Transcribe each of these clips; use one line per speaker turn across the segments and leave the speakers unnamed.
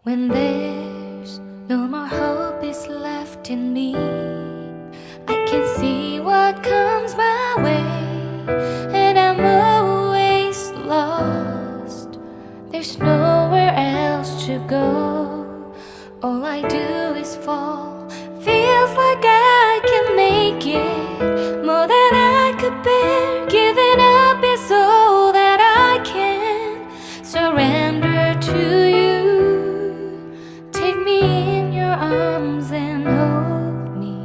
When there's no more hope is left in me, I can see what comes my way, and I'm always lost. There's nowhere else to go. All I do is fall. Feels like I can make it more than I could bear. Giving up is all that I can surrender to you. Take me in your arms and hold me.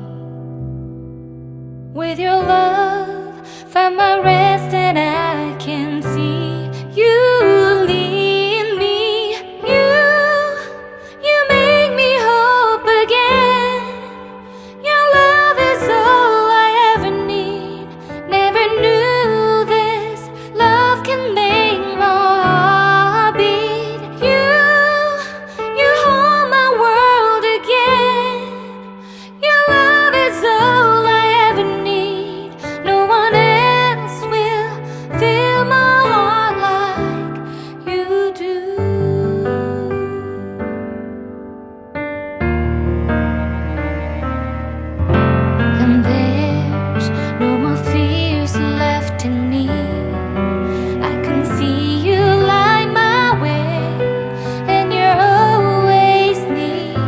With your love, find my rest, and I can see you lead me. You make me hope again. Your love is all I ever need. Never knew this love can make my heart beat. You hold my world again. Your love is all I ever need. No one else will fill my heart like you do. And there's no more fears left in me. I can see you light my way, and you're always near.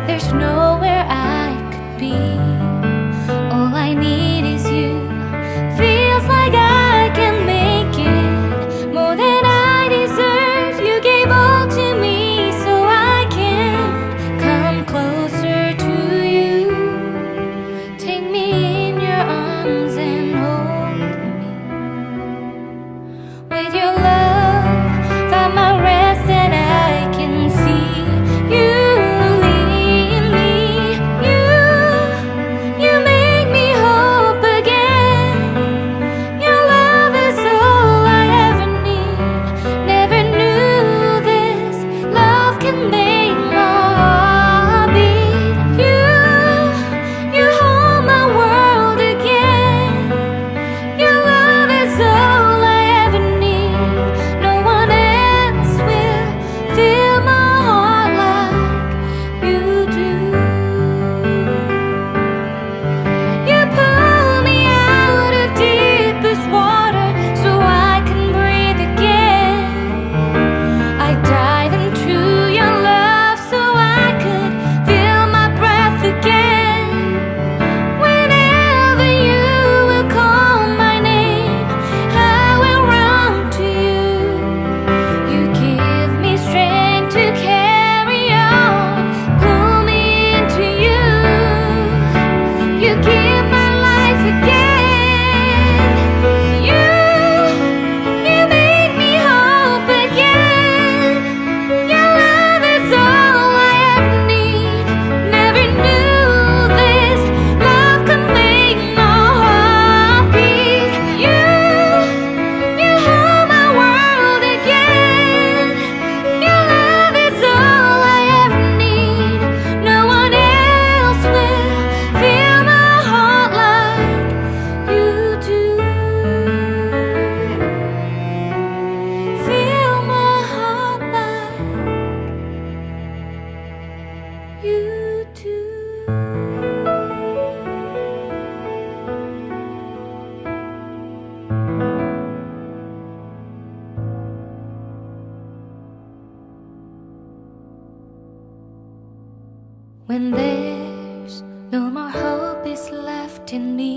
There's nowhere I could be. All I need is you. Feels like I can make it more than I deserve. You gave all to me so I can come closer to you. Take me in your arms and hold me. With your love, find my rest, and I can see you lead me. You make me hope again. Your love is all I ever need. Never knew this love can make my heart beat. You hold my world again. Your love is all I ever need. No one else will fill my heart like you do. You pull me out of deepest water so I can breathe again. I dive into your love so I could feel my breath again. Whenever you will call my name, I will run to you. You give me strength to carry on. Pull me into you. You give my life again. You make me hope again. Your love is all I ever need. Never knew this love could make my heart beat. You hold my world again. Your love is all I ever need. No one else will fill my heart like you do. Fill my heart like you do. When there's no more hope is left in me,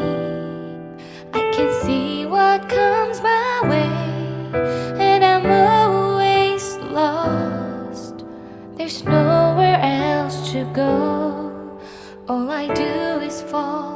I can see what comes my way, and I'm always lost. There's nowhere else to go. All I do is fall.